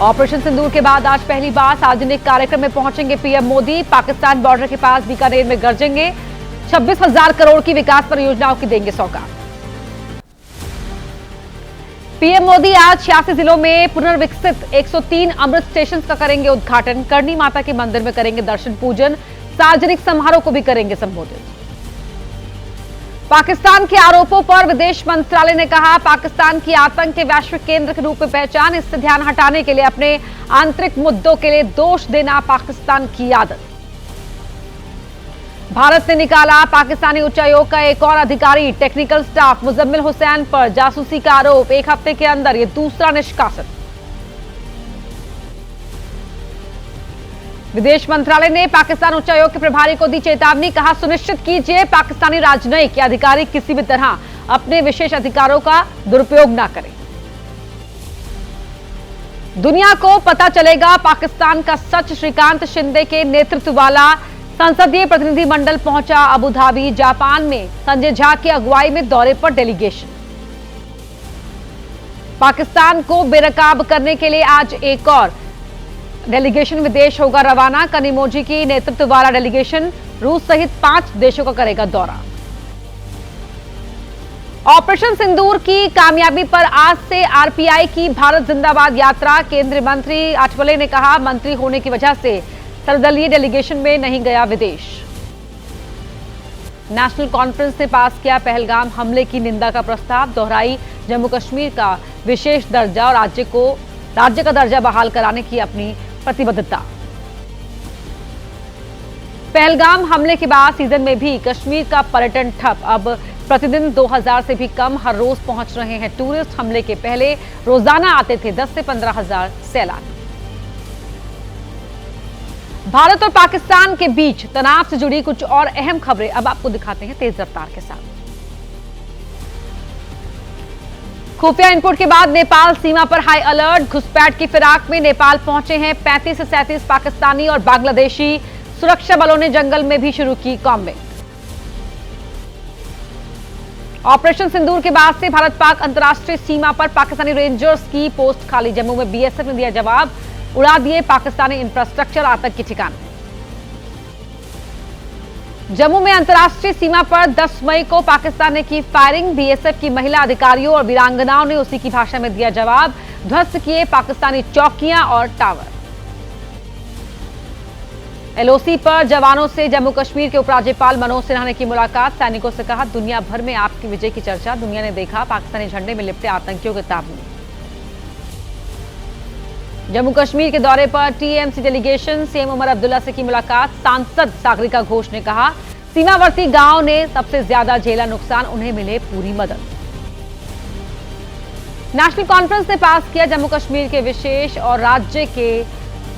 Operation सिंदूर के बाद आज पहली बार सार्वजनिक कार्यक्रम में पहुंचेंगे पीएम मोदी। पाकिस्तान बॉर्डर के पास बीकानेर में गरजेंगे। 26,000 करोड़ की विकास परियोजनाओं की देंगे सौगात। पीएम मोदी आज 86 जिलों में पुनर्विकसित 103 अमृत स्टेशन का करेंगे उद्घाटन। करणी माता के मंदिर में करेंगे दर्शन पूजन। सार्वजनिक समारोह को भी करेंगे संबोधित। पाकिस्तान के आरोपों पर विदेश मंत्रालय ने कहा, पाकिस्तान की आतंक के वैश्विक केंद्र के रूप में पहचान, इससे ध्यान हटाने के लिए अपने आंतरिक मुद्दों के लिए दोष देना पाकिस्तान की आदत। भारत ने निकाला पाकिस्तानी उच्चायोग का एक और अधिकारी। टेक्निकल स्टाफ मुजम्मिल हुसैन पर जासूसी का आरोप। एक हफ्ते के अंदर यह दूसरा निष्कासन। विदेश मंत्रालय ने पाकिस्तान उच्चायोग के प्रभारी को दी चेतावनी। कहा, सुनिश्चित कीजिए पाकिस्तानी राजनयिक के अधिकारी किसी भी तरह अपने विशेष अधिकारों का दुरुपयोग न करें। दुनिया को पता चलेगा पाकिस्तान का सच। श्रीकांत शिंदे के नेतृत्व वाला संसदीय प्रतिनिधिमंडल पहुंचा अबू धाबी। जापान में संजय झा की अगुवाई में दौरे पर डेलीगेशन। पाकिस्तान को बेनकाब करने के लिए आज एक और डेलीगेशन विदेश होगा रवाना। कनिमोजी की नेतृत्व वाला डेलीगेशन रूस सहित 5 देशों का करेगा दौरा। ऑपरेशन सिंदूर की कामयाबी पर आज से आरपीआई की भारत जिंदाबाद यात्रा। केंद्रीय मंत्री आठवले ने कहा, मंत्री होने की वजह से सर्वदलीय डेलीगेशन में नहीं गया विदेश। नेशनल कॉन्फ्रेंस ने पास किया पहलगाम हमले की निंदा का प्रस्ताव। दोहराई जम्मू कश्मीर का विशेष दर्जा और राज्य का दर्जा बहाल कराने की अपनी प्रतिबद्धता। पहलगाम हमले के बाद सीजन में भी कश्मीर का पर्यटन ठप। अब प्रतिदिन 2000 से भी कम हर रोज पहुंच रहे हैं टूरिस्ट। हमले के पहले रोजाना आते थे 10 से 15,000 सैलानी। भारत और पाकिस्तान के बीच तनाव से जुड़ी कुछ और अहम खबरें अब आपको दिखाते हैं तेज रफ्तार के साथ। खुफिया इनपुट के बाद नेपाल सीमा पर हाई अलर्ट। घुसपैठ की फिराक में नेपाल पहुंचे हैं 35 से 37 पाकिस्तानी और बांग्लादेशी। सुरक्षा बलों ने जंगल में भी शुरू की कॉम्बिंग। ऑपरेशन सिंदूर के बाद से भारत पाक अंतर्राष्ट्रीय सीमा पर पाकिस्तानी रेंजर्स की पोस्ट खाली। जम्मू में बीएसएफ ने दिया जवाब। उड़ा दिए पाकिस्तानी इंफ्रास्ट्रक्चर, आतंकी ठिकाने। जम्मू में अंतर्राष्ट्रीय सीमा पर 10 मई को पाकिस्तान ने की फायरिंग। बीएसएफ की महिला अधिकारियों और वीरांगनाओं ने उसी की भाषा में दिया जवाब। ध्वस्त किए पाकिस्तानी चौकियां और टावर। एलओसी पर जवानों से जम्मू कश्मीर के उपराज्यपाल मनोज सिन्हा ने की मुलाकात। सैनिकों से कहा, दुनिया भर में आपकी विजय की चर्चा। दुनिया ने देखा पाकिस्तानी झंडे में लिपटे आतंकियों के ताबू। जम्मू कश्मीर के दौरे पर TMC delegation. CM Omar Abdullah से की मुलाकात। सांसद सागरिका घोष ने कहा, सीमावर्ती गांव ने सबसे ज्यादा झेला नुकसान, उन्हें मिले पूरी मदद। नेशनल कॉन्फ्रेंस ने पास किया जम्मू कश्मीर के विशेष और राज्य के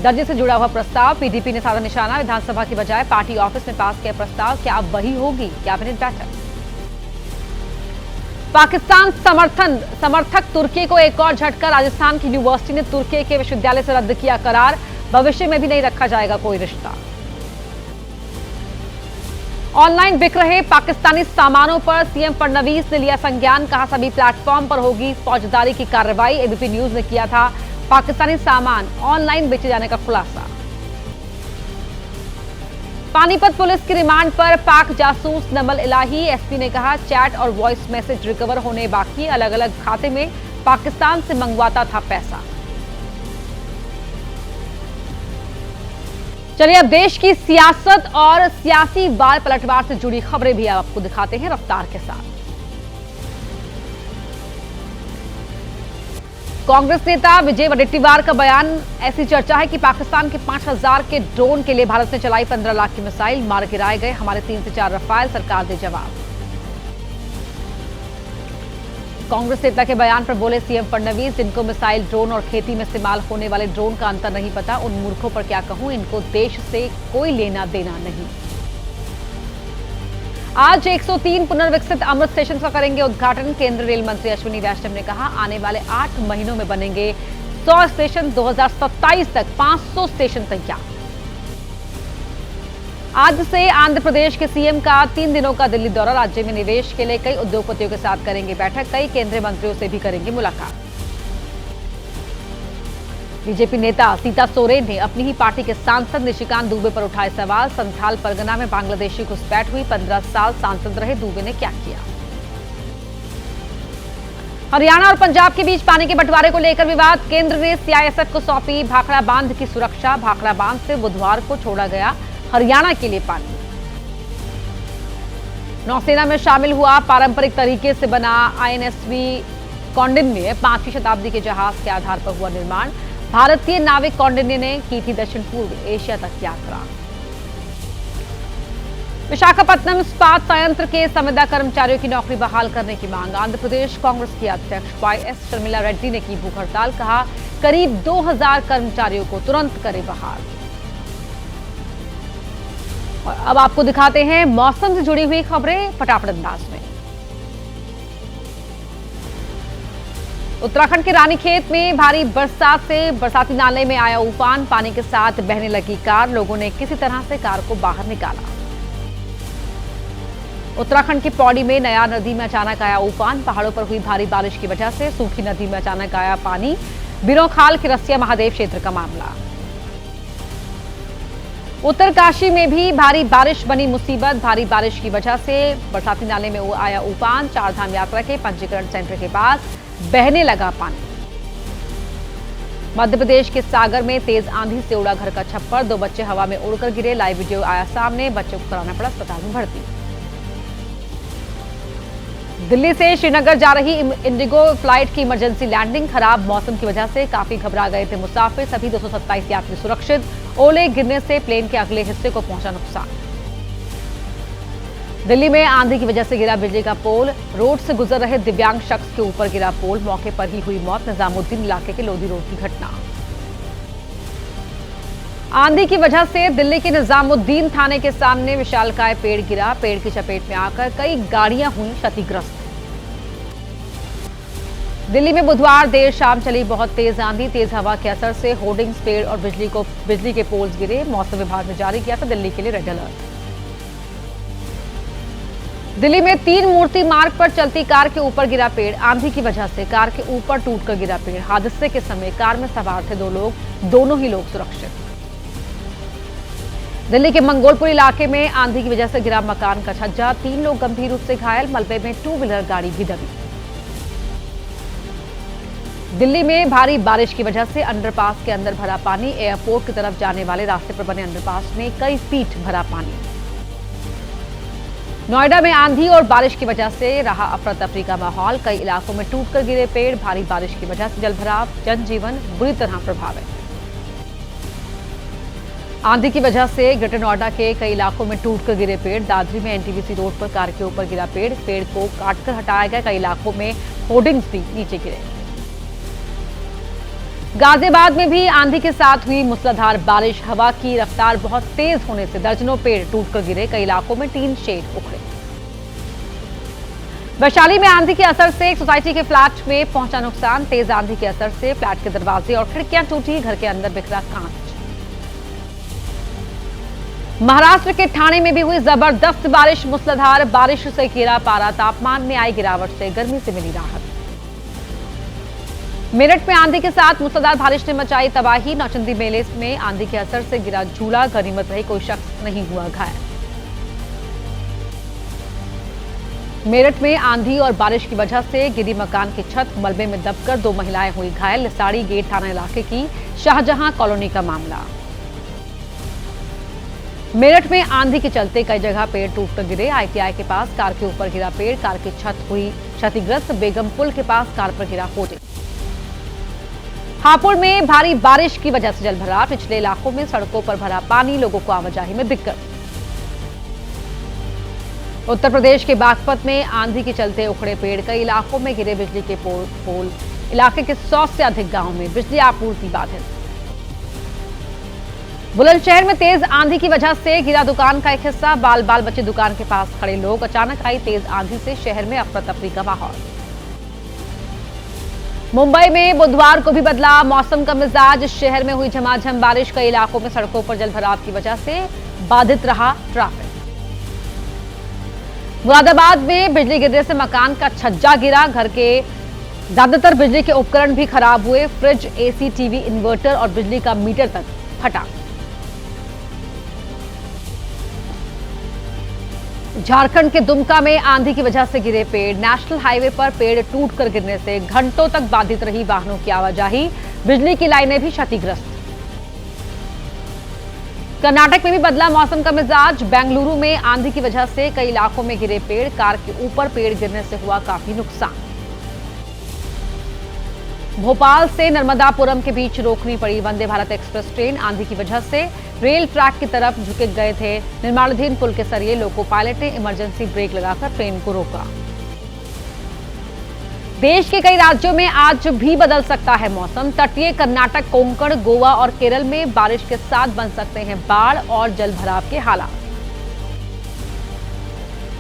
दर्जे से जुड़ा हुआ प्रस्ताव। पीडीपी ने साधा निशाना। विधानसभा की बजाय पार्टी ऑफिस में पास किया प्रस्ताव। क्या अब वही होगी कैबिनेट बैठक। पाकिस्तान समर्थक तुर्की को एक और झटका। राजस्थान की यूनिवर्सिटी ने तुर्की के विश्वविद्यालय से रद्द किया करार। भविष्य में भी नहीं रखा जाएगा कोई रिश्ता। ऑनलाइन बिक रहे पाकिस्तानी सामानों पर सीएम फडणवीस ने लिया संज्ञान। कहा, सभी प्लेटफॉर्म पर होगी फौजदारी की कार्रवाई। एबीपी न्यूज ने किया था पाकिस्तानी सामान ऑनलाइन बेचे जाने का खुलासा। पानीपत पुलिस की रिमांड पर पाक जासूस नमल इलाही। एसपी ने कहा, चैट और वॉइस मैसेज रिकवर होने बाकी। अलग अलग खाते में पाकिस्तान से मंगवाता था पैसा। चलिए अब देश की सियासत और सियासी वार पलटवार से जुड़ी खबरें भी आपको दिखाते हैं रफ्तार के साथ। कांग्रेस नेता विजय वडेट्टीवार का बयान। ऐसी चर्चा है कि पाकिस्तान के 5,000 के ड्रोन के लिए भारत ने चलाई 15 लाख की मिसाइल। मार गिराए गए हमारे 3 से 4 रफाल, सरकार दे जवाब। कांग्रेस नेता के बयान पर बोले सीएम फडणवीस, जिनको मिसाइल, ड्रोन और खेती में इस्तेमाल होने वाले ड्रोन का अंतर नहीं पता, उन मूर्खों पर क्या कहूं, इनको देश से कोई लेना देना नहीं। आज 103 पुनर्विकसित अमृत स्टेशन का करेंगे उद्घाटन। केंद्रीय रेल मंत्री अश्विनी वैष्णव ने कहा, आने वाले 8 महीनों में बनेंगे 100 स्टेशन। 2027 तक 500 स्टेशन तैयार। आज से आंध्र प्रदेश के सीएम का 3 दिनों का दिल्ली दौरा। राज्य में निवेश के लिए कई उद्योगपतियों के साथ करेंगे बैठक। कई केंद्रीय मंत्रियों से भी करेंगे मुलाकात। बीजेपी नेता सीता सोरेन ने अपनी ही पार्टी के सांसद निशिकांत दुबे पर उठाए सवाल। संथाल परगना में बांग्लादेशी घुसपैठ हुई, 15 साल सांसद रहे दुबे ने क्या किया। हरियाणा और पंजाब के बीच पानी के बंटवारे को लेकर विवाद, केंद्र ने सीआईएसएफ को सौंपी भाखड़ा बांध की सुरक्षा। भाखड़ा बांध से बुधवार को छोड़ा गया हरियाणा के लिए पानी। नौसेना में शामिल हुआ पारंपरिक तरीके से बना आईएनएसवी कौंडिन्य 5वीं शताब्दी के जहाज के आधार पर हुआ निर्माण। भारतीय नाविक कौंडिन्य ने की थी दक्षिण पूर्व एशिया तक यात्रा। विशाखापत्तनम इस्पात संयंत्र के संविदा कर्मचारियों की नौकरी बहाल करने की मांग। आंध्र प्रदेश कांग्रेस की अध्यक्ष वाईएस शर्मिला रेड्डी ने की भूख हड़ताल, कहा करीब 2000 कर्मचारियों को तुरंत करे बहाल। और अब आपको दिखाते हैं मौसम से जुड़ी हुई खबरें फटाफट अंदाज में। उत्तराखंड के रानीखेत में भारी बरसात से बरसाती नाले में आया उफान, पानी के साथ बहने लगी कार, लोगों ने किसी तरह से कार को बाहर निकाला। उत्तराखंड के पौड़ी में नया नदी में अचानक आया उफान, पहाड़ों पर हुई भारी बारिश की वजह से सूखी नदी में अचानक आया पानी। बिरोखाल के रसिया महादेव क्षेत्र का मामला। उत्तरकाशी में भी भारी बारिश बनी मुसीबत, भारी बारिश की वजह से बरसाती नाले में आया उफान। चारधाम यात्रा के पंजीकरण सेंटर के पास बहने लगा पानी। मध्य प्रदेश के सागर में तेज आंधी से उड़ा घर का छप्पर, 2 बच्चे हवा में उड़कर गिरे, लाइव वीडियो आया सामने, बच्चों को कराना पड़ा अस्पताल में भर्ती। दिल्ली से श्रीनगर जा रही इंडिगो फ्लाइट की इमरजेंसी लैंडिंग, खराब मौसम की वजह से काफी घबरा गए थे मुसाफिर, सभी 227 यात्री सुरक्षित। ओले गिरने से प्लेन के अगले हिस्से को पहुंचा नुकसान। दिल्ली में आंधी की वजह से गिरा बिजली का पोल, रोड से गुजर रहे दिव्यांग शख्स के ऊपर गिरा पोल, मौके पर ही हुई मौत। निजामुद्दीन इलाके के लोधी रोड की घटना। आंधी की वजह से दिल्ली के निजामुद्दीन थाने के सामने विशालकाय पेड़ गिरा, पेड़ की चपेट में आकर कई गाड़ियां हुई क्षतिग्रस्त। दिल्ली में बुधवार देर शाम चली बहुत तेज आंधी, तेज हवा के असर से होर्डिंग्स, पेड़ और बिजली के पोल्स गिरे। मौसम विभाग ने जारी किया था दिल्ली के लिए रेड अलर्ट। दिल्ली में 3 मूर्ति मार्ग पर चलती कार के ऊपर गिरा पेड़, आंधी की वजह से कार के ऊपर टूटकर गिरा पेड़। हादसे के समय कार में सवार थे 2 लोग, दोनों ही लोग सुरक्षित। दिल्ली के मंगोलपुर इलाके में आंधी की वजह से गिरा मकान का छज्जा, 3 लोग गंभीर रूप से घायल, मलबे में 2 व्हीलर गाड़ी भी दबी। दिल्ली में भारी बारिश की वजह से अंडरपास के अंदर भरा पानी, एयरपोर्ट की तरफ जाने वाले रास्ते पर बने अंडरपास में कई फीट भरा पानी। नोएडा में आंधी और बारिश की वजह से रहा अफरा तफरी का माहौल, कई इलाकों में टूटकर गिरे पेड़, भारी बारिश की वजह से जलभराव, जनजीवन बुरी तरह प्रभावित। आंधी की वजह से ग्रेटर नोएडा के कई इलाकों में टूटकर गिरे पेड़, दादरी में एनटीपीसी रोड पर कार के ऊपर गिरा पेड़, पेड़ को काटकर हटाया गया, कई इलाकों में होर्डिंग्स भी नीचे गिरे। गाजियाबाद में भी आंधी के साथ हुई मूसलाधार बारिश, हवा की रफ्तार बहुत तेज होने से दर्जनों पेड़ टूटकर गिरे, कई इलाकों में टीन शेड उखड़े। वैशाली में आंधी के असर से एक सोसाइटी के फ्लैट में पहुंचा नुकसान, तेज आंधी के असर से फ्लैट के दरवाजे और खिड़कियां टूटी, घर के अंदर बिखरा कांच। महाराष्ट्र के ठाणे में भी हुई जबरदस्त बारिश, मूसलाधार बारिश से गिरा पारा, तापमान में आई गिरावट से गर्मी से मिली राहत। मेरठ में आंधी के साथ मूसलाधार बारिश ने मचाई तबाही, नौचंदी मेले में आंधी के असर से गिरा झूला, गनीमत रही कोई शख्स नहीं हुआ घायल। मेरठ में आंधी और बारिश की वजह से गिरी मकान की छत, मलबे में दबकर 2 महिलाएं हुई घायल। लिसाड़ी गेट थाना इलाके की शाहजहां कॉलोनी का मामला। मेरठ में आंधी के चलते कई जगह पेड़ टूटकर गिरे, आईटीआई के पास कार के ऊपर गिरा पेड़, कार की छत हुई क्षतिग्रस्त, बेगम पुल के पास कार पर गिरा होर्डिंग। हापुड़ में भारी बारिश की वजह से जलभराव, पिछले इलाकों में सड़कों पर भरा पानी, लोगों को आवाजाही में दिक्कत। उत्तर प्रदेश के बागपत में आंधी के चलते उखड़े पेड़, कई इलाकों में गिरे बिजली के पोल, इलाके के 100 से अधिक गांवों में बिजली आपूर्ति बाधित। बुलंदशहर में तेज आंधी की वजह से गिरा दुकान का एक हिस्सा, बाल बाल बचे दुकान के पास खड़े लोग, अचानक आई तेज आंधी से शहर में अफरा तफरी का माहौल। मुंबई में बुधवार को भी बदला मौसम का मिजाज, शहर में हुई झमाझम बारिश, कई इलाकों में सड़कों पर जलभराव की वजह से बाधित रहा ट्रैफिक। मुरादाबाद में बिजली गिरने से मकान का छज्जा गिरा, घर के ज्यादातर बिजली के उपकरण भी खराब हुए। फ्रिज, एसी, टीवी, इन्वर्टर और बिजली का मीटर तक फटा। झारखंड के दुमका में आंधी की वजह से गिरे पेड़। नेशनल हाईवे पर पेड़ टूटकर गिरने से घंटों तक बाधित रही वाहनों की आवाजाही। बिजली की लाइनें भी क्षतिग्रस्त। कर्नाटक में भी बदला मौसम का मिजाज। बेंगलुरु में आंधी की वजह से कई इलाकों में गिरे पेड़। कार के ऊपर पेड़ गिरने से हुआ काफी नुकसान। भोपाल से नर्मदापुरम के बीच रोकनी पड़ी वंदे भारत एक्सप्रेस ट्रेन। आंधी की वजह से रेल ट्रैक की तरफ झुके गए थे। निर्माणाधीन पुल के सरिये लोको पायलट ने इमरजेंसी ब्रेक लगाकर ट्रेन को रोका। देश के कई राज्यों में आज भी बदल सकता है मौसम। तटीय कर्नाटक, कोंकण, गोवा और केरल में बारिश के साथ बन सकते हैं बाढ़ और जलभराव के हालात।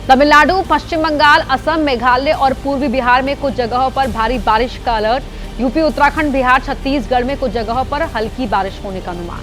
तमिलनाडु, पश्चिम बंगाल, असम, मेघालय और पूर्वी बिहार में कुछ जगहों पर भारी बारिश का अलर्ट। यूपी, उत्तराखंड, बिहार, छत्तीसगढ़ में कुछ जगहों पर हल्की बारिश होने का अनुमान।